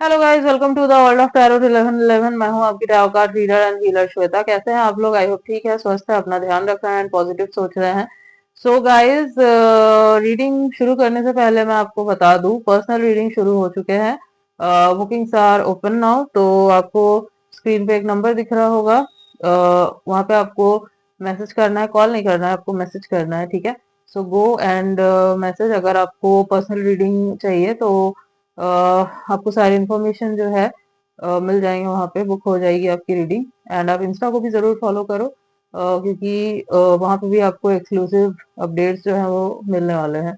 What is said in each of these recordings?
Hello guys, welcome to the world of tarot 1111। मैं हूं आपकी tarot card reader and healer Shweta. कैसे हैं आप लोग? आई होप ठीक है, स्वस्थ है, अपना ध्यान रख रहे हैं एंड पॉजिटिव सोच रहे हैं। सो गाइस, रीडिंग शुरू करने से पहले मैं आपको बता दूं, पर्सनल रीडिंग शुरू हो चुके हैं। Bookings are open now. तो आपको स्क्रीन पे एक नंबर दिख रहा होगा, वहां पे आपको मैसेज करना है। कॉल नहीं करना है, आपको मैसेज करना है, ठीक है? सो गो एंड मैसेज। अगर आपको पर्सनल रीडिंग चाहिए तो आपको सारी इन्फॉर्मेशन जो है मिल जाएंगे, वहां पे बुक हो जाएगी आपकी रीडिंग। एंड आप इंस्टा को भी जरूर फॉलो करो, क्योंकि वहां पे भी आपको एक्सक्लूसिव अपडेट्स जो है वो मिलने वाले हैं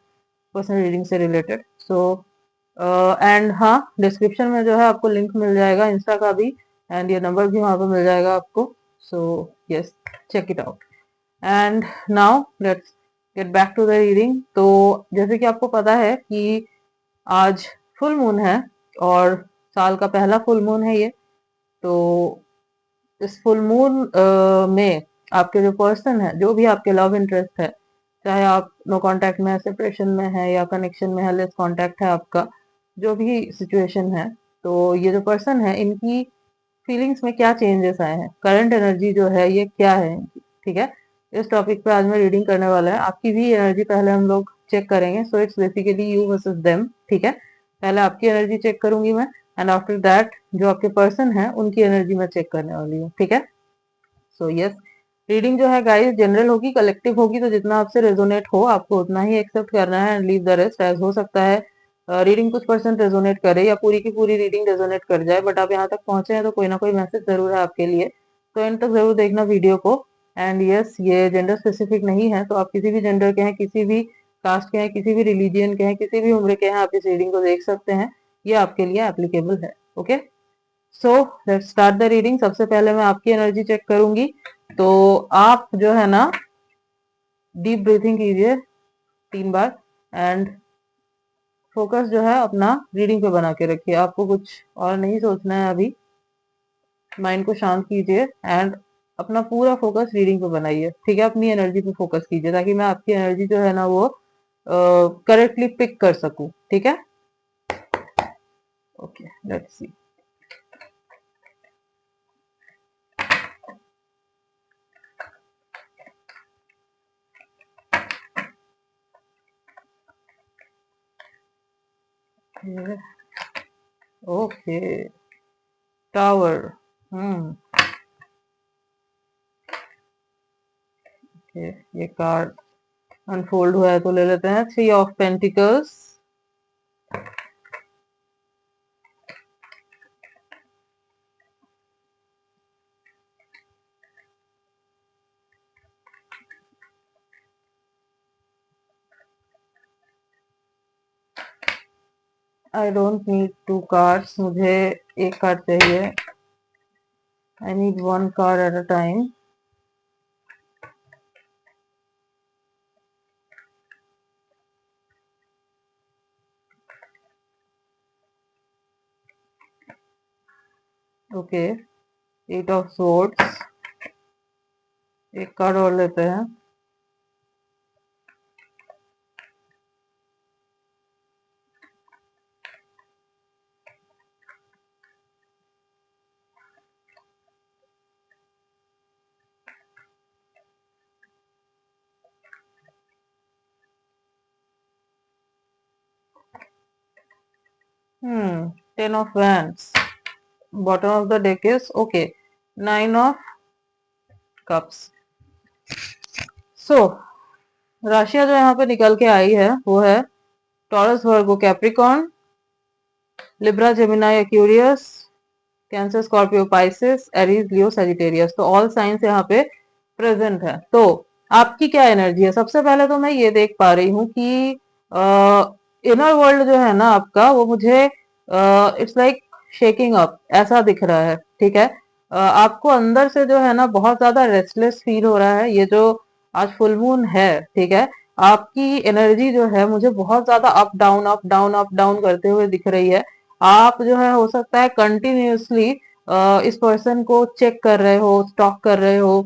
पर्सनल रीडिंग से रिलेटेड। सो एंड हाँ, डिस्क्रिप्शन में जो है आपको लिंक मिल जाएगा इंस्टा का भी, एंड ये नंबर भी वहां पे मिल जाएगा आपको। So yes, check it out. And now let's get back to the reading. तो जैसे कि आपको पता है कि आज फुल मून है, और साल का पहला फुल मून है ये। तो इस फुल मून में आपके जो पर्सन है, जो भी आपके लव इंटरेस्ट है, चाहे आप नो कांटेक्ट में है, सेपरेशन में है, या कनेक्शन में है, लेस कांटेक्ट है आपका, जो भी सिचुएशन है, तो ये जो पर्सन है, इनकी फीलिंग्स में क्या चेंजेस आए हैं, करंट एनर्जी जो है ये क्या है इनकी, ठीक है? इस टॉपिक पे आज मैं रीडिंग करने वाला है। आपकी भी एनर्जी पहले हम लोग चेक करेंगे। So it's basically you versus them, ठीक है? पहले आपकी एनर्जी चेक करूंगी मैं, एंड आफ्टर दैट जो आपके पर्सन है उनकी एनर्जी मैं चेक करने वाली हूँ, ठीक है? सो यस, रीडिंग जो है गाइस जनरल होगी, कलेक्टिव होगी, तो जितना आपसे रेजोनेट हो आपको उतना ही एक्सेप्ट करना है एंड लीव द रेस्ट। एज हो सकता है रीडिंग कुछ परसेंट रेजोनेट करे या पूरी की पूरी रीडिंग रेजोनेट कर जाए, बट आप यहाँ तक पहुंचे हैं तो कोई ना कोई मैसेज जरूर है आपके लिए। तो एंड तक जरूर देखना वीडियो को। एंड यस, ये जेंडर स्पेसिफिक नहीं है, तो आप किसी भी जेंडर के हैं, किसी भी कास्ट के हैं, किसी भी रिलीजियन के हैं, किसी भी उम्र के हैं, आप इस रीडिंग को देख सकते हैं। ये आपके लिए एप्लीकेबल है। Okay, so let's start the reading. सबसे पहले मैं आपकी एनर्जी चेक करूंगी। तो आप जो है ना, डीप ब्रीथिंग कीजिए 3 बार, एंड फोकस जो है अपना रीडिंग पे बना के रखिए। आपको कुछ और नहीं सोचना है अभी। माइंड को शांत कीजिए एंड अपना पूरा फोकस रीडिंग पे बनाइए, ठीक है? अपनी एनर्जी पे फोकस कीजिए ताकि मैं आपकी एनर्जी जो है ना वो करेक्टली पिक कर सकूं, ठीक है? Okay, let's see. Okay, tower. Hmm, ये कार्ड अनफोल्ड हुआ है तो ले लेते हैं। 3 of pentacles. I don't need 2 cards, मुझे एक कार्ड चाहिए। I need 1 card at a time. Okay, 8 of swords. एक कार्ड और लेते हैं। Hmm, 10 of wands. Bottom of the deck is okay, 9 of cups. So राशियां जो यहाँ पे निकल के आई है वो है Taurus, Virgo, Capricorn, Libra, Gemini, Aquarius, Cancer, Scorpio, Pisces, Aries, Leo, Sagittarius. तो ऑल साइंस यहाँ पे प्रेजेंट है। तो आपकी क्या एनर्जी है? सबसे पहले तो मैं ये देख पा रही हूँ कि इनर वर्ल्ड जो है ना आपका, वो मुझे इट्स लाइक शेकिंग अप ऐसा दिख रहा है, ठीक है? आपको अंदर से जो है ना बहुत ज्यादा रेस्टलेस फील हो रहा है। ये जो आज फुल मून है, ठीक है, आपकी एनर्जी जो है मुझे बहुत ज्यादा up down up down up down करते हुए दिख रही है। आप जो है हो सकता है कंटिन्यूअसली इस पर्सन को चेक कर रहे हो, स्टॉक कर रहे हो,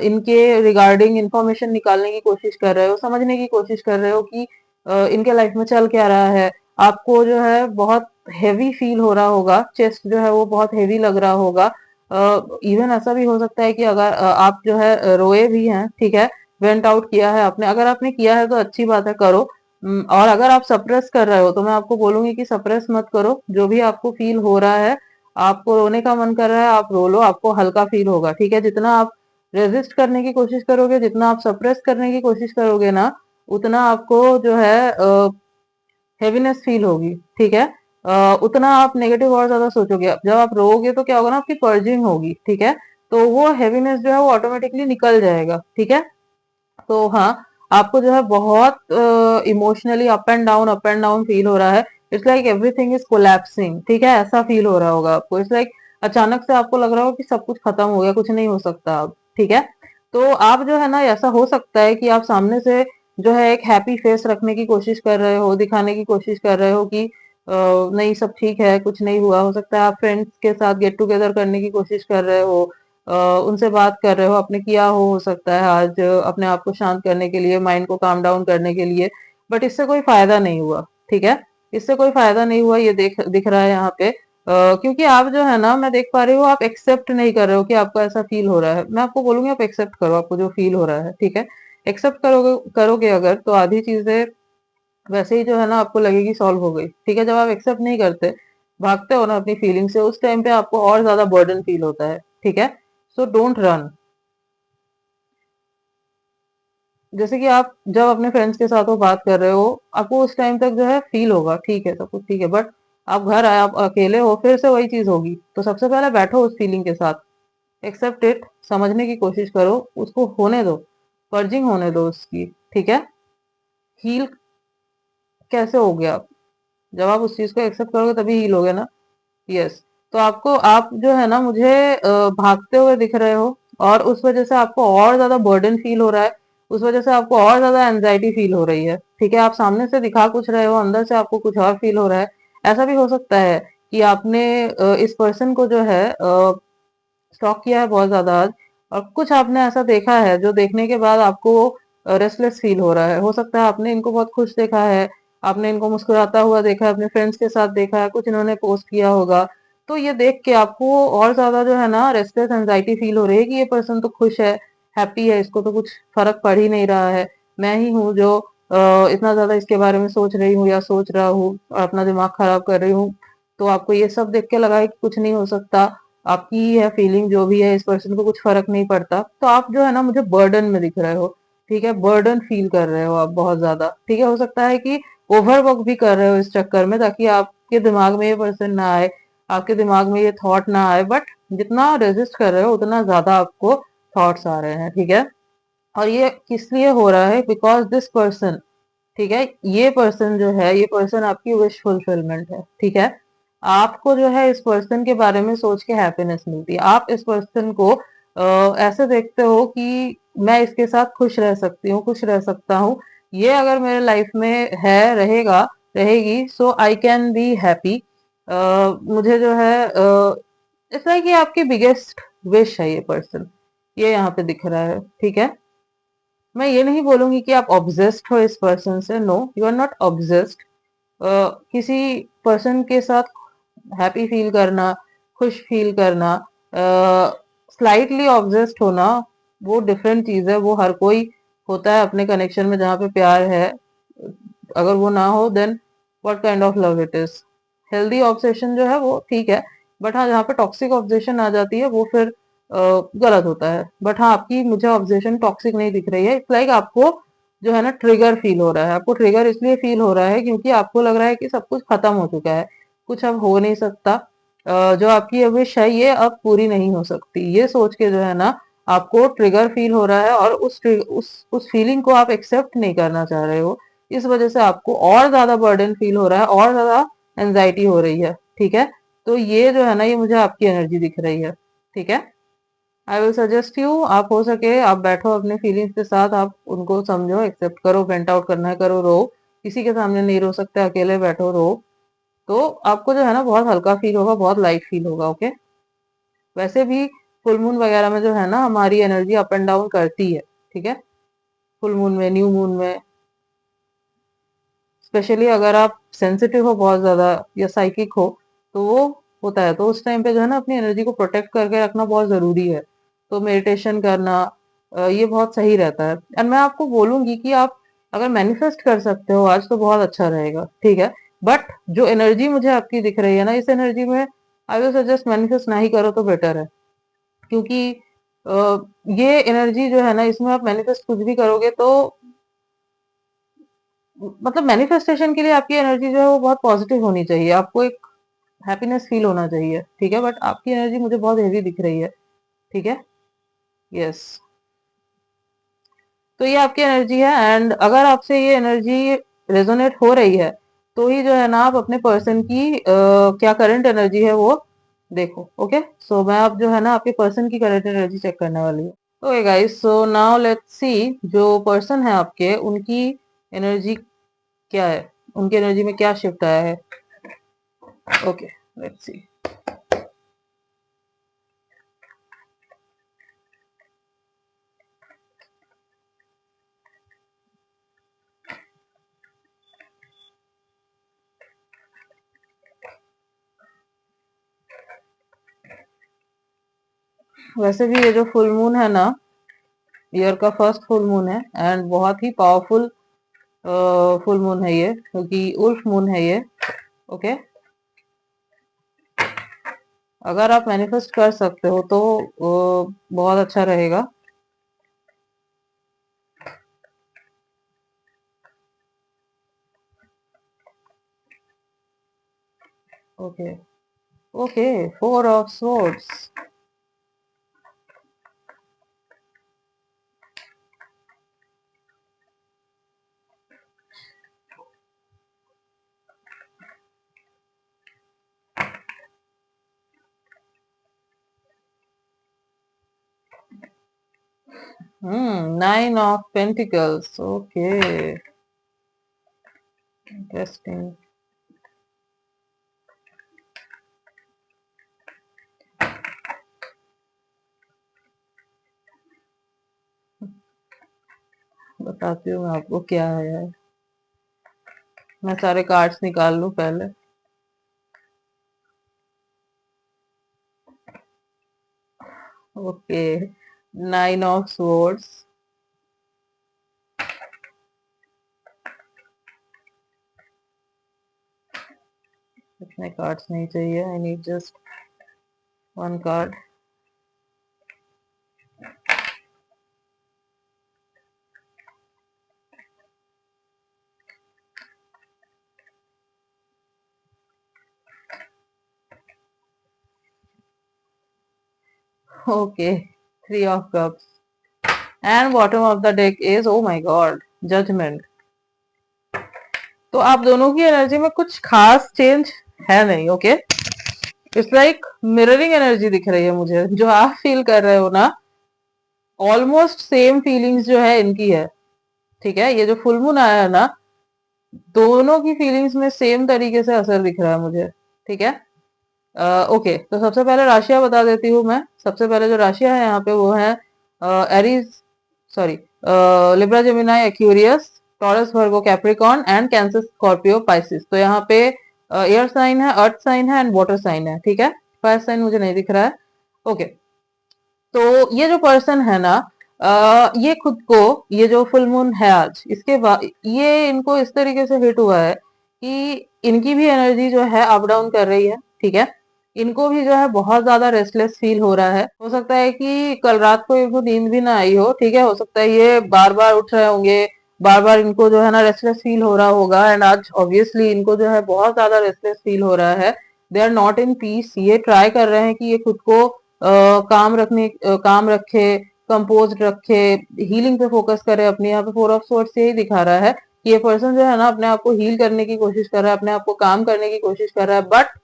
इनके रिगार्डिंग इंफॉर्मेशन निकालने की कोशिश कर रहे हो, समझने की कोशिश कर रहे हो कि इनके लाइफ में चल क्या रहा है। आपको जो है बहुत हेवी फील हो रहा होगा, चेस्ट जो है वो बहुत हेवी लग रहा होगा। इवन ऐसा भी हो सकता है कि अगर आप जो है रोए भी हैं, ठीक है, वेंट आउट किया है आपने, अगर आपने किया है तो अच्छी बात है, करो। और अगर आप सप्रेस कर रहे हो तो मैं आपको बोलूंगी कि सप्रेस मत करो। जो भी आपको फील हो रहा है, आपको रोने का मन कर रहा है, आप रो लो, आपको हल्का फील होगा, ठीक है। जितना आप रेजिस्ट करने की कोशिश करोगे, जितना आप सप्रेस करने की कोशिश करोगे ना, उतना आपको जो है हेवीनेस फील होगी, ठीक है। उतना आप नेगेटिव और ज्यादा सोचोगे। जब आप रोओगे तो क्या होगा ना, आपकी पर्जिंग होगी, ठीक है। तो वो हेवीनेस जो है वो ऑटोमेटिकली निकल जाएगा, ठीक है। तो हाँ, आपको जो है बहुत emotionally up and down feel हो रहा है। It's like everything is collapsing, ठीक है, ऐसा फील हो रहा होगा आपको। इट्स लाइक अचानक से आपको लग रहा हो कि सब कुछ खत्म हो गया, कुछ नहीं हो सकता अब, ठीक है। तो आप जो है ना, ऐसा हो सकता है कि आप सामने से जो है एक हैप्पी फेस रखने की कोशिश कर रहे हो, दिखाने की कोशिश कर रहे हो कि नहीं सब ठीक है, कुछ नहीं हुआ। हो सकता है आप फ्रेंड्स के साथ गेट टुगेदर करने की कोशिश कर रहे हो, अ, उनसे बात कर रहे हो, आपने किया हो सकता है आज अपने आप को शांत करने के लिए, माइंड को काम डाउन करने के लिए, बट इससे कोई फायदा नहीं हुआ, ठीक है। इससे कोई फायदा नहीं हुआ, ये दिख रहा है यहाँ पे। क्योंकि आप जो है ना, मैं देख पा रही हूँ, आप एक्सेप्ट नहीं कर रहे हो कि आपको ऐसा फील हो रहा है। मैं आपको बोलूंगी आप एक्सेप्ट करो आपको जो फील हो रहा है, ठीक है। एक्सेप्ट करोगे करोगे अगर, तो आधी चीजें वैसे ही जो है ना आपको लगेगी सॉल्व हो गई, ठीक है। जब आप एक्सेप्ट नहीं करते, भागते हो ना अपनी फीलिंग से, उस टाइम पे आपको और ज्यादा बर्डन फील होता है, ठीक है। So don't run. जैसे कि आप जब अपने फ्रेंड्स के साथ वो बात कर रहे हो, आपको उस टाइम तक जो है फील होगा, ठीक है, सब कुछ ठीक है, बट आप घर आए, आप अकेले हो, फिर से वही चीज होगी। तो सबसे पहले बैठो उस फीलिंग के साथ, एक्सेप्ट इट, समझने की कोशिश करो, उसको होने दो, पर्जिंग होने दो उसकी, ठीक है। हील कैसे हो गया? जब आप उस चीज को एक्सेप्ट करोगे तभी हील होगे ना। यस। तो आपको, आप जो है ना मुझे भागते हुए दिख रहे हो, और उस वजह से आपको और ज्यादा बर्डन फील हो रहा है, उस वजह से आपको और ज्यादा एंजाइटी फील हो रही है, ठीक है। आप सामने से दिखा कुछ रहे हो, अंदर से आपको कुछ और फील हो रहा है। ऐसा भी हो सकता है कि आपने इस पर्सन को जो है स्टॉक किया है बहुत ज्यादा आज, और कुछ आपने ऐसा देखा है जो देखने के बाद आपको रेस्टलेस फील हो रहा है। हो सकता है आपने इनको बहुत खुश देखा है, आपने इनको मुस्कुराता हुआ देखा है, अपने फ्रेंड्स के साथ देखा है, कुछ इन्होंने पोस्ट किया होगा। तो ये देख के आपको और ज्यादा जो है ना रेस्टलेस एंजाइटी फील हो रही है कि ये पर्सन तो खुश है, हैप्पी है, इसको तो कुछ फर्क पड़ ही नहीं रहा है। मैं ही हूँ जो इतना ज्यादा इसके बारे में सोच रही हूँ या सोच रहा हूँ और अपना दिमाग खराब कर रही हूँ। तो आपको ये सब देख के लगा है कि कुछ नहीं हो सकता, आपकी है फीलिंग जो भी है, इस पर्सन को कुछ फर्क नहीं पड़ता। तो आप जो है ना मुझे बर्डन में दिख रहे हो, ठीक है, बर्डन फील कर रहे हो आप बहुत ज्यादा, ठीक है। हो सकता है कि ओवरवर्क भी कर रहे हो इस चक्कर में, ताकि आपके दिमाग में ये पर्सन ना आए, आपके दिमाग में ये थॉट ना आए, बट जितना रेजिस्ट कर रहे हो उतना ज्यादा आपको थॉट्स आ रहे हैं, ठीक है। और ये किस लिए हो रहा है? बिकॉज दिस पर्सन, ठीक है, ये पर्सन जो है, ये पर्सन आपकी विश फुलफिलमेंट है, ठीक है। आपको जो है इस पर्सन के बारे में सोच के हैप्पीनेस मिलती है। आप इस पर्सन को ऐसे देखते हो कि मैं इसके साथ खुश रह सकती हूँ, खुश रह सकता हूँ, ये अगर मेरे लाइफ में है, रहेगा, रहेगी, सो आई कैन बी हैप्पी। मुझे जो है इट्स लाइक ये आपकी बिगेस्ट विश है, ये पर्सन, ये यहाँ पे दिख रहा है, ठीक है। मैं ये नहीं बोलूंगी कि आप ऑब्जेस्ड हो इस पर्सन से, no, you are not obsessed. किसी पर्सन के साथ हैप्पी फील करना, खुश फील करना, स्लाइटली ऑब्जेस्ड होना, वो डिफरेंट चीज है। वो हर कोई होता है अपने कनेक्शन में जहाँ पे प्यार है। अगर वो ना हो, then what kind of love it is? Healthy obsession जो है वो ठीक है, बट हाँ, जहाँ पे टॉक्सिक ऑब्सेशन आ जाती है वो फिर गलत होता है। बट हाँ, आपकी मुझे ऑब्सेशन टॉक्सिक नहीं दिख रही है। इट्स लाइक आपको जो है ना ट्रिगर फील हो रहा है। आपको ट्रिगर इसलिए फील हो रहा है क्योंकि आपको लग रहा है कि सब कुछ खत्म हो चुका है, कुछ अब हो नहीं सकता। जो आपकी ये विश है ये अब पूरी नहीं हो सकती, ये सोच के जो है ना आपको ट्रिगर फील हो रहा है, और उस फीलिंग को आप एक्सेप्ट नहीं करना चाह रहे हो। इस वजह से आपको और ज्यादा बर्डन फील हो रहा है, और ज्यादा एंजाइटी हो रही है, ठीक है। तो ये जो है ना, ये मुझे आपकी एनर्जी दिख रही है, ठीक है। आई विल सजेस्ट यू, आप हो सके आप बैठो अपने फीलिंग्स के साथ, आप उनको समझो, एक्सेप्ट करो, वेंट आउट करना है करो, रो। किसी के सामने नहीं रो सकते, अकेले बैठो, रो। तो आपको जो है ना बहुत हल्का फील होगा, बहुत लाइट फील होगा, ओके। वैसे भी फुल मून वगैरह में जो है ना हमारी एनर्जी अप एंड डाउन करती है, ठीक है, फुल मून में, न्यू मून में। स्पेशली अगर आप सेंसिटिव हो बहुत ज्यादा या साइकिक हो तो वो होता है। तो उस टाइम पे जो है ना अपनी एनर्जी को प्रोटेक्ट करके रखना बहुत जरूरी है। तो मेडिटेशन करना ये बहुत सही रहता है। एंड मैं आपको बोलूंगी कि आप अगर मैनिफेस्ट कर सकते हो आज तो बहुत अच्छा रहेगा, ठीक है। बट जो एनर्जी मुझे आपकी दिख रही है ना, इस एनर्जी में आई विल सजेस्ट मैनिफेस्ट ना ही करो तो बेटर है। क्योंकि अ, ये एनर्जी जो है ना, इसमें आप मैनिफेस्ट कुछ भी करोगे तो मतलब मैनिफेस्टेशन के लिए आपकी एनर्जी जो है वो बहुत पॉजिटिव होनी चाहिए, आपको एक हैप्पीनेस फील होना चाहिए, ठीक है। बट आपकी एनर्जी मुझे बहुत हेवी दिख रही है, ठीक है। यस, तो ये आपकी एनर्जी है। एंड अगर आपसे ये एनर्जी रेजोनेट हो रही है तो ही जो है ना आप अपने पर्सन की क्या करंट एनर्जी है वो देखो। ओके, सो मैं अब जो है ना आपके पर्सन की करंट एनर्जी चेक करने वाली हूँ। Okay guys, so now let's see जो पर्सन है आपके उनकी एनर्जी क्या है, उनकी एनर्जी में क्या शिफ्ट आया है। ओके, लेट्स सी। वैसे भी ये जो फुल मून है ना, ईयर का फर्स्ट फुल मून है एंड बहुत ही पावरफुल फुल मून है ये, क्योंकि उल्फ मून है ये। ओके, अगर आप मैनिफेस्ट कर सकते हो तो बहुत अच्छा रहेगा। Okay, okay, four of swords. Nine of pentacles. Okay, interesting. बताती हूँ मैं आपको क्या है यार, मैं सारे कार्ड्स निकाल लूं पहले। Okay, nine of swords. इतने कार्ड्स नहीं चाहिए, I need just one card. Okay, three of cups and bottom of the deck is, oh my god, judgment. तो आप दोनों की एनर्जी में कुछ खास चेंज है नहीं। Okay, it's like mirroring energy दिख रही है मुझे, जो आप फील कर रहे हो ना, ऑलमोस्ट सेम फीलिंग्स जो है इनकी है, ठीक है। ये जो फुल मून आया है ना, दोनों की फीलिंग्स में सेम तरीके से असर दिख रहा है मुझे, ठीक है। ओके, तो सबसे पहले राशियां बता देती हूँ मैं। सबसे पहले जो राशियां है यहाँ पे वो है Aries, sorry, Libra, Gemini, Aquarius, taurus, Virgo, Capricorn and cancer, Scorpio, Pisces. तो यहाँ पे एयर साइन है, अर्थ साइन है एंड वाटर साइन है, ठीक है। फायर साइन मुझे नहीं दिख रहा है। ओके, तो ये जो पर्सन है ना, ये खुद को, ये जो फुल मून है आज, इसके बाद ये इनको इस तरीके से हिट हुआ है कि इनकी भी एनर्जी जो है अप डाउन कर रही है, ठीक है। इनको भी जो है बहुत ज्यादा रेस्टलेस फील हो रहा है। हो सकता है कि कल रात को इनको नींद भी ना आई हो, ठीक है। हो सकता है ये बार बार उठ रहे होंगे, बार बार इनको जो है ना रेस्टलेस फील हो रहा होगा। एंड आज ऑब्वियसली इनको जो है बहुत ज्यादा रेस्टलेस फील हो रहा है। They are not in peace. ये ट्राई कर रहे हैं कि ये खुद को काम रखे, कंपोज रखे, हीलिंग पे फोकस करे अपने। यहाँ पे फोर ऑफ सोर्स यही दिखा रहा है कि ये पर्सन जो है ना अपने आप को हील करने की कोशिश कर रहा है, अपने आप को काम करने की कोशिश कर रहा है। बट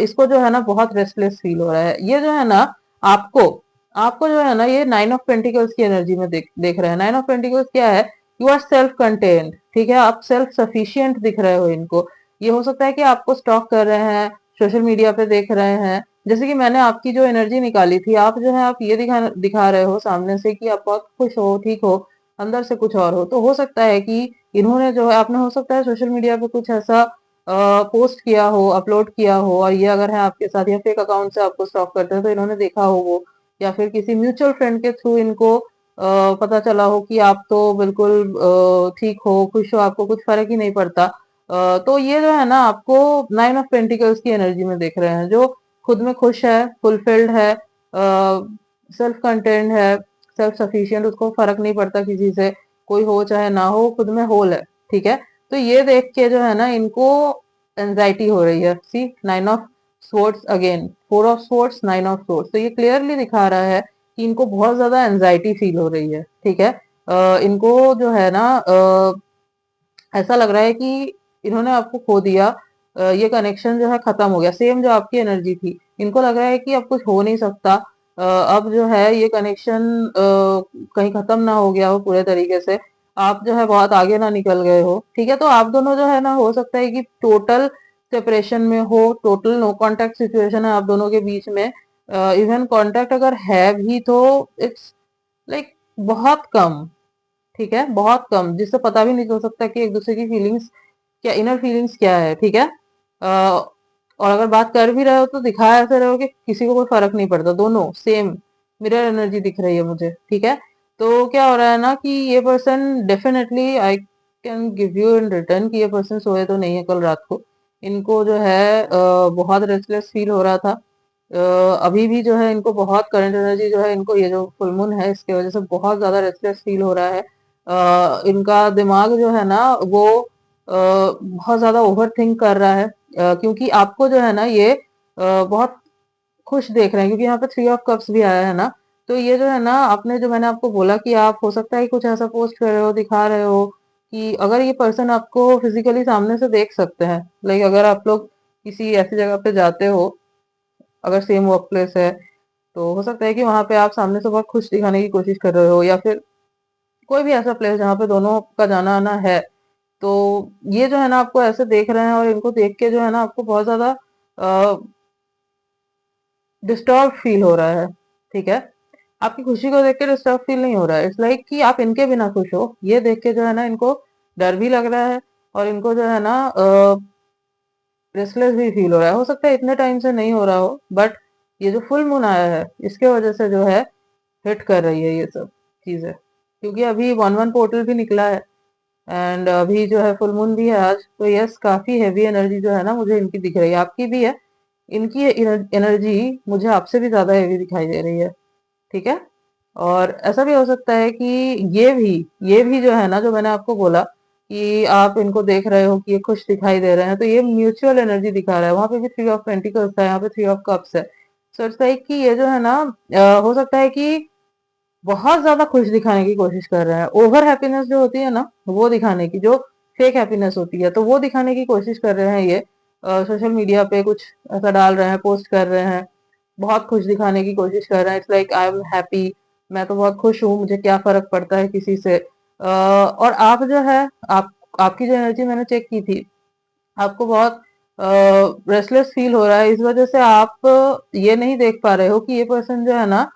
इसको जो है ना बहुत रेस्टलेस फील हो रहा है। ये जो है ना आपको आपको जो है ना ये नाइन ऑफ पेंटिकल्स की एनर्जी में देख रहे हैं। नाइन ऑफ पेंटिकल्स क्या है, यू आर सेल्फ कंटेन्ड, ठीक है। आप सेल्फ सफिशियंट दिख रहे हो इनको। ये हो सकता है कि आपको स्टॉक कर रहे हैं, सोशल मीडिया पे देख रहे हैं। जैसे कि मैंने आपकी जो एनर्जी निकाली थी, आप जो है आप ये दिखा रहे हो सामने से कि आप बहुत खुश हो, ठीक हो, अंदर से कुछ और हो। तो हो सकता है कि इन्होंने जो है, आपने हो सकता है सोशल मीडिया पे कुछ ऐसा पोस्ट किया हो, अपलोड किया हो, और ये अगर है आपके साथ या फेक अकाउंट से आपको स्टॉक करते हैं तो इन्होंने देखा हो वो, या फिर किसी म्यूचुअल फ्रेंड के थ्रू इनको पता चला हो कि आप तो बिल्कुल ठीक हो, खुश हो, आपको कुछ फर्क ही नहीं पड़ता। तो ये जो है ना, आपको 9 ऑफ पेंटिकल्स की एनर्जी में देख रहे हैं, जो खुद में खुश है, फुलफिल्ड है, सेल्फ कंटेंट है, सेल्फ सफिशिएंट, उसको फर्क नहीं पड़ता किसी से, कोई हो चाहे ना हो, खुद में होल है। ठीक है, तो ये देख के जो है ना, इनको एंजाइटी हो रही है। सी, 9 of swords again, 4 of swords, 9 of swords, तो ये क्लियरली दिखा रहा है कि इनको बहुत ज्यादा एंजाइटी फील हो रही है। ठीक है, इनको जो है ना, ऐसा लग रहा है कि इन्होंने आपको खो दिया, ये कनेक्शन जो है खत्म हो गया। सेम जो आपकी एनर्जी थी, इनको लग रहा है कि अब कुछ हो नहीं सकता, अब जो है ये कनेक्शन कहीं खत्म ना हो गया हो पूरे तरीके से, आप जो है बहुत आगे ना निकल गए हो। ठीक है, तो आप दोनों जो है ना, हो सकता है कि टोटल सेपरेशन में हो, टोटल नो कांटेक्ट सिचुएशन है आप दोनों के बीच में। इवन कांटेक्ट अगर है भी तो इट्स लाइक बहुत कम। ठीक है, बहुत कम, जिससे पता भी नहीं चल सकता कि एक दूसरे की फीलिंग्स क्या, इनर फीलिंग्स क्या है। ठीक है, और अगर बात कर भी रहे हो तो दिखा ऐसे रहे हो कि किसी को कोई फर्क नहीं पड़ता, दोनों सेम मिरर एनर्जी दिख रही है मुझे। ठीक है, तो क्या हो रहा है ना कि ये person definitely, I can give you in return कि ये पर्सन सोए तो नहीं है कल रात को। इनको जो है बहुत रेस्टलेस फील हो रहा था। अभी भी जो है इनको बहुत करंट एनर्जी जो है, इनको ये जो फुल मून है इसके वजह से बहुत ज्यादा रेस्टलेस फील हो रहा है। इनका दिमाग जो है ना, वो बहुत ज्यादा ओवर थिंक कर रहा है, क्योंकि आपको जो है ना, ये बहुत खुश देख रहे हैं, क्योंकि यहाँ पे 3 ऑफ कप्स भी आया है ना। तो ये जो है ना, आपने जो, मैंने आपको बोला कि आप हो सकता है कि कुछ ऐसा पोस्ट कर रहे हो, दिखा रहे हो कि अगर ये पर्सन आपको फिजिकली सामने से देख सकते हैं, लाइक अगर आप लोग किसी ऐसी जगह पे जाते हो, अगर सेम वर्क प्लेस है, तो हो सकता है कि वहां पे आप सामने से बहुत खुश दिखाने की कोशिश कर रहे हो, या फिर कोई भी ऐसा प्लेस जहाँ पे दोनों का जाना आना है। तो ये जो है ना, आपको ऐसे देख रहे हैं, और इनको देख के जो है ना, आपको बहुत ज्यादा डिस्टर्ब फील हो रहा है। ठीक है, आपकी खुशी को देख के डिस्टर्ब फील नहीं हो रहा है, इट्स लाइक कि आप इनके बिना खुश हो, ये देख के जो है ना, इनको डर भी लग रहा है, और इनको जो है ना रेस्टलेस भी फील हो रहा है। हो सकता है इतने टाइम से नहीं हो रहा हो, बट ये जो फुल मून आया है इसके वजह से जो है हिट कर रही है ये सब चीजें, क्योंकि अभी 1-1 पोर्टल भी निकला है, एंड अभी जो है फुल मून भी है आज, तो यस, काफी हैवी एनर्जी जो है ना, मुझे इनकी दिख रही है, आपकी भी है। इनकी एनर्जी मुझे आपसे भी ज्यादा हैवी दिखाई दे रही है। ठीक है, और ऐसा भी हो सकता है कि ये भी ये भी जो है ना, जो मैंने आपको बोला कि आप इनको देख रहे हो कि ये खुश दिखाई दे रहे हैं, तो ये म्यूचुअल एनर्जी दिखा रहा है। वहां पे भी 3 ऑफ पेंटिकल्स था, यहाँ पे 3 ऑफ कप्स है। सो इट्स लाइक कि ये जो है ना, हो सकता है कि बहुत ज्यादा खुश दिखाने की कोशिश कर रहे हैं, ओवर हैप्पीनेस जो होती है ना, वो दिखाने की, जो फेक हैप्पीनेस होती है, तो वो दिखाने की कोशिश कर रहे हैं ये। सोशल मीडिया पे कुछ ऐसा डाल रहे हैं, पोस्ट कर रहे हैं, बहुत खुश दिखाने की कोशिश कर रहे हैं, it's like I am happy, मैं तो बहुत खुश हूँ, मुझे क्या फर्क पड़ता है किसी से। और आप जो है, आपकी जो एनर्जी मैंने चेक की थी, आपको बहुत रेस्टलेस फील हो रहा है, इस वजह से आप ये नहीं देख पा रहे हो कि ये पर्सन जो है ना,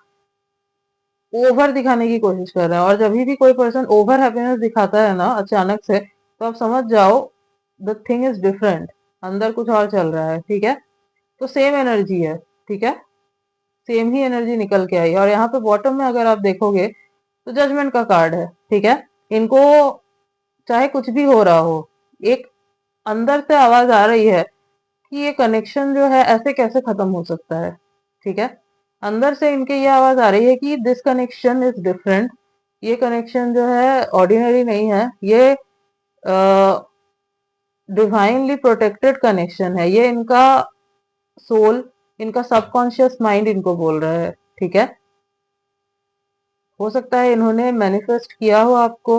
ओवर दिखाने की कोशिश कर रहे हैं। और जब भी कोई पर्सन ओवर हैप्पीनेस दिखाता है ना अचानक से, तो आप समझ जाओ द थिंग इज डिफरेंट, अंदर कुछ और चल रहा है। ठीक है, तो सेम एनर्जी है। ठीक है, सेम ही एनर्जी निकल के आई, और यहाँ पे बॉटम में अगर आप देखोगे तो जजमेंट का कार्ड है। ठीक है, इनको चाहे कुछ भी हो रहा हो, एक अंदर से आवाज आ रही है कि ये कनेक्शन जो है ऐसे कैसे खत्म हो सकता है। ठीक है, अंदर से इनके ये आवाज आ रही है कि दिस कनेक्शन इज डिफरेंट, ये कनेक्शन जो है ऑर्डिनरी नहीं है, ये डिवाइनली प्रोटेक्टेड कनेक्शन है, ये इनका सोल, इनका सबकॉन्शियस माइंड इनको बोल रहा है। ठीक है, हो सकता है इन्होंने मैनिफेस्ट किया हो आपको,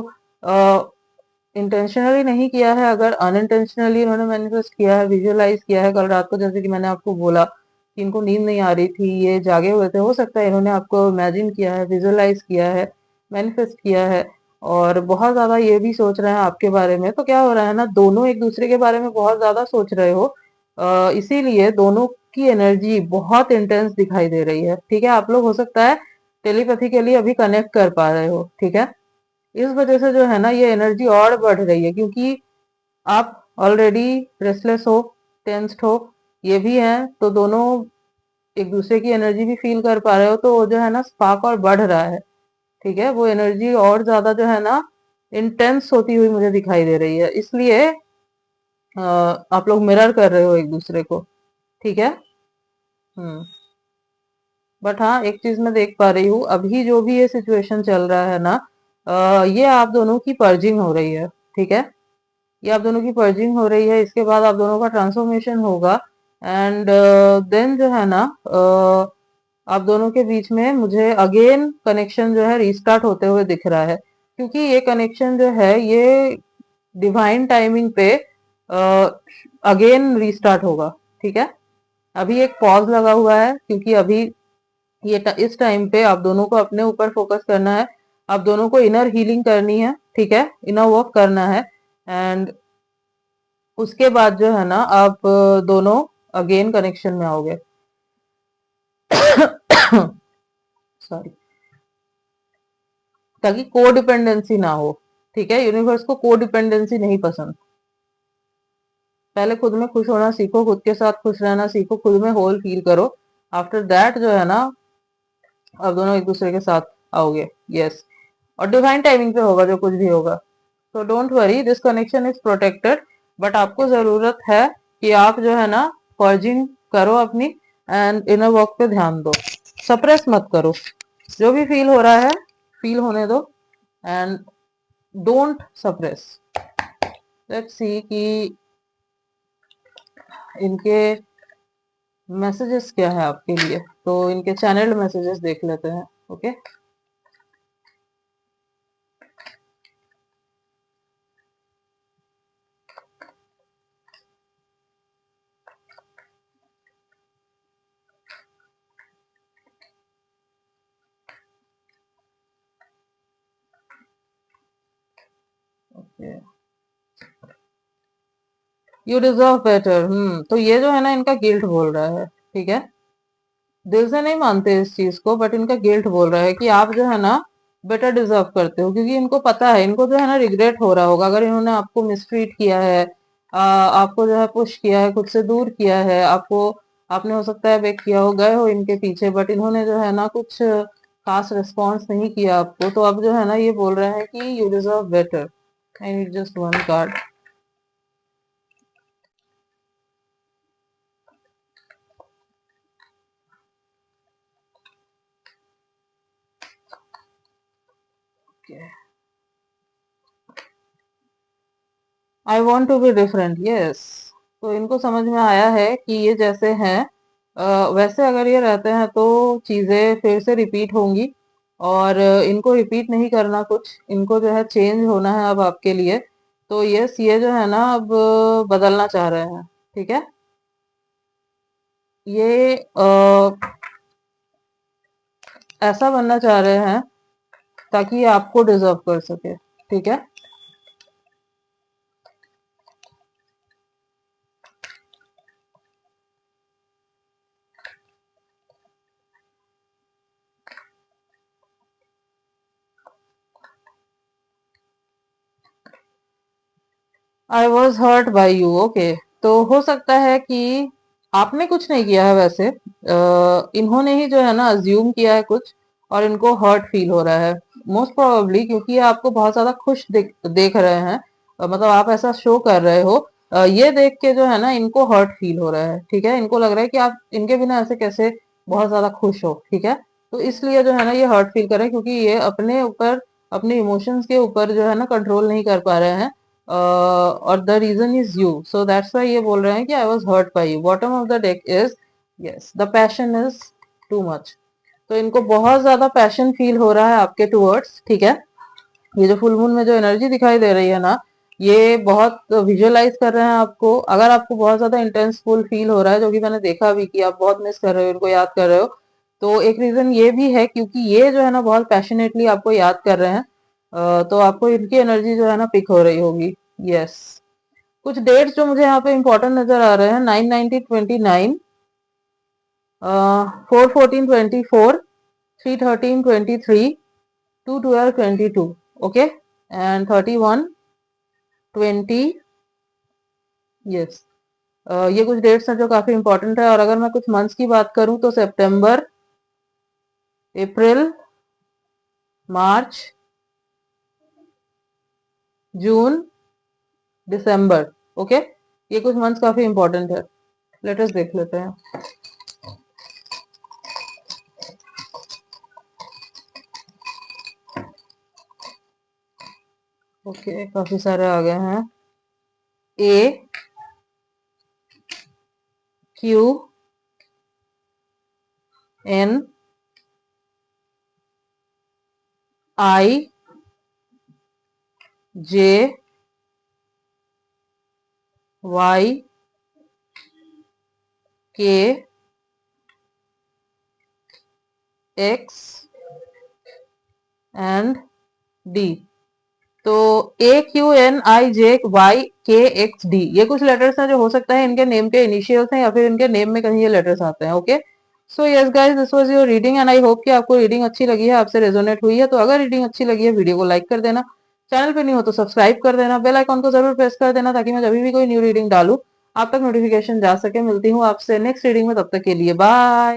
इंटेंशनली नहीं किया है, अगर अनइंटेंशनली इन्होंने मैनिफेस्ट किया है, विजुअलाइज किया है कल रात को, जैसे कि मैंने आपको बोला कि इनको नींद नहीं आ रही थी, ये जागे हुए थे, हो सकता है इन्होंने आपको इमेजिन किया है, विजुअलाइज किया है, मैनिफेस्ट किया है, और बहुत ज्यादा ये भी सोच रहे हैं आपके बारे में। तो क्या हो रहा है ना, दोनों एक दूसरे के बारे में बहुत ज्यादा सोच रहे हो, इसीलिए दोनों की एनर्जी बहुत इंटेंस दिखाई दे रही है। ठीक है, आप लोग हो सकता है टेलीपैथिकली अभी कनेक्ट कर पा रहे हो। ठीक है, इस वजह से जो है ना ये एनर्जी और बढ़ रही है, क्योंकि आप ऑलरेडी रेस्टलेस हो, टेंस्ड हो, ये भी है, तो दोनों एक दूसरे की एनर्जी भी फील कर पा रहे हो, तो वो जो है ना स्पार्क और बढ़ रहा है। ठीक है, वो एनर्जी और ज्यादा जो है ना इंटेंस होती हुई मुझे दिखाई दे रही है, इसलिए आप लोग मिरर कर रहे हो एक दूसरे को। ठीक है। हम्म। बट हाँ, एक चीज मैं देख पा रही हूँ, अभी जो भी ये सिचुएशन चल रहा है ना, ये आप दोनों की पर्जिंग हो रही है। ठीक है, ये आप दोनों की पर्जिंग हो रही है, इसके बाद आप दोनों का ट्रांसफॉर्मेशन होगा। एंड देन जो है ना, आप दोनों के बीच में मुझे अगेन कनेक्शन जो है रीस्टार्ट होते हुए दिख रहा है, क्योंकि ये कनेक्शन जो है ये डिवाइन टाइमिंग पे अगेन रीस्टार्ट होगा। ठीक है, अभी एक पॉज लगा हुआ है, क्योंकि अभी इस टाइम पे आप दोनों को अपने ऊपर फोकस करना है, आप दोनों को इनर हीलिंग करनी है। ठीक है, इनर वर्क करना है। एंड उसके बाद जो है ना आप दोनों अगेन कनेक्शन में आओगे। सॉरी। ताकि कोडिपेंडेंसी ना हो। ठीक है, यूनिवर्स को कोडिपेंडेंसी नहीं पसंद। पहले खुद में खुश होना सीखो, खुद के साथ खुश रहना सीखो, खुद में होल फील करो। आफ्टर दैट जो है ना आप दोनों एक दूसरे के साथ आओगे। यस, और डिवाइन टाइमिंग पे होगा जो कुछ भी होगा। तो don't worry, this connection is protected. But आपको जरूरत है कि आप जो है ना पर्जिंग करो अपनी, एंड इनर वर्क पे ध्यान दो, सप्रेस मत करो। जो भी फील हो रहा है फील होने दो, and don't suppress. Let's see कि इनके मैसेजेस क्या है आपके लिए, तो इनके चैनल्ड मैसेजेस देख लेते हैं। Okay. Okay, you deserve better. तो ये जो है ना इनका गिल्ट बोल रहा है। ठीक है, दिल से नहीं मानते इस चीज को, बट इनका गिल्ट बोल रहा है कि आप जो है ना बेटर डिजर्व करते हो, क्योंकि इनको पता है, इनको जो है ना रिग्रेट हो रहा होगा अगर इन्होंने आपको मिसट्रीट किया है, आपको जो है पुश किया है, खुद से दूर किया है आपको। आपने हो सकता है बेक किया हो, गए हो इनके पीछे, बट इन्होंने जो है ना कुछ खास रिस्पॉन्स नहीं किया आपको, तो अब जो है ना ये बोल रहे हैं कि you deserve better. I need just one card. I want to be different. Yes, तो इनको समझ में आया है कि ये जैसे हैं वैसे अगर ये रहते हैं तो चीजें फिर से रिपीट होंगी, और इनको रिपीट नहीं करना कुछ, इनको जो है चेंज होना है अब आपके लिए। तो यस, ये जो है ना अब बदलना चाह रहे हैं। ठीक है, ये ऐसा बनना चाह रहे हैं ताकि ये आपको डिजर्व कर सके। ठीक है, I was hurt by you. Okay, तो हो सकता है कि आपने कुछ नहीं किया है वैसे, इन्होंने ही जो है ना अज्यूम किया है कुछ, और इनको हर्ट फील हो रहा है। मोस्ट प्रोबेबली क्योंकि ये आपको बहुत ज्यादा खुश देख रहे हैं, मतलब आप ऐसा शो कर रहे हो, ये देख के जो है ना इनको हर्ट फील हो रहा है। ठीक है, इनको लग रहा है कि आप इनके बिना ऐसे कैसे बहुत ज्यादा खुश हो। ठीक है, तो इसलिए जो है ना ये हर्ट फील कर रहे हैं, क्योंकि ये अपने ऊपर, अपने इमोशंस के ऊपर जो है ना कंट्रोल नहीं कर पा रहे हैं, और the reason is you, so that's why ये बोल रहे हैं कि I was hurt by you. Bottom of the deck is yes, the passion is too much. तो इनको बहुत ज्यादा पैशन फील हो रहा है आपके टूवर्ड्स। ठीक है, ये जो फुल मून में जो एनर्जी दिखाई दे रही है ना, ये बहुत विजुअलाइज कर रहे हैं आपको। अगर आपको बहुत ज्यादा इंटेंसफुल फील हो रहा है, जो कि मैंने देखा भी कि आप बहुत मिस कर रहे हो, इनको याद कर रहे हो, तो एक रीजन ये भी है क्योंकि ये जो है ना बहुत पैशनेटली आपको याद कर रहे हैं। तो आपको इनकी एनर्जी जो है ना पिक हो रही होगी। यस, कुछ डेट्स जो मुझे यहाँ पे इंपॉर्टेंट नजर आ रहे हैं: 9/19/29, 4/14/24, 3/13/23, 2/12/22। Okay, and 31, 20, yes. ये कुछ डेट्स हैं जो काफी इंपॉर्टेंट है। और अगर मैं कुछ मंथ्स की बात करूं तो सितंबर, अप्रैल, मार्च, जून, दिसंबर। ओके, ये कुछ मंथ्स काफी इंपॉर्टेंट है। लेट अस देख लेते हैं। ओके, काफी सारे आ गए हैं। ए, क्यू, एन, आई, जे, वाई, के, एक्स एंड डी। तो ए, क्यू, एन, आई, जे, वाई, के, एक्स, डी, ये कुछ लेटर्स हैं जो हो सकता है इनके नेम के इनिशियल्स हैं या फिर इनके नेम में कहीं ये लेटर्स आते हैं। Okay, so yes guys, this was your reading and I hope कि आपको रीडिंग अच्छी लगी है, आपसे रेजोनेट हुई है। तो अगर रीडिंग अच्छी लगी है, वीडियो को लाइक कर देना, चैनल पे नहीं हो तो सब्सक्राइब कर देना, बेल आइकॉन को जरूर प्रेस कर देना ताकि मैं जब भी कोई न्यू रीडिंग डालूं आप तक नोटिफिकेशन जा सके। मिलती हूँ आपसे नेक्स्ट रीडिंग में, तब तक के लिए बाय।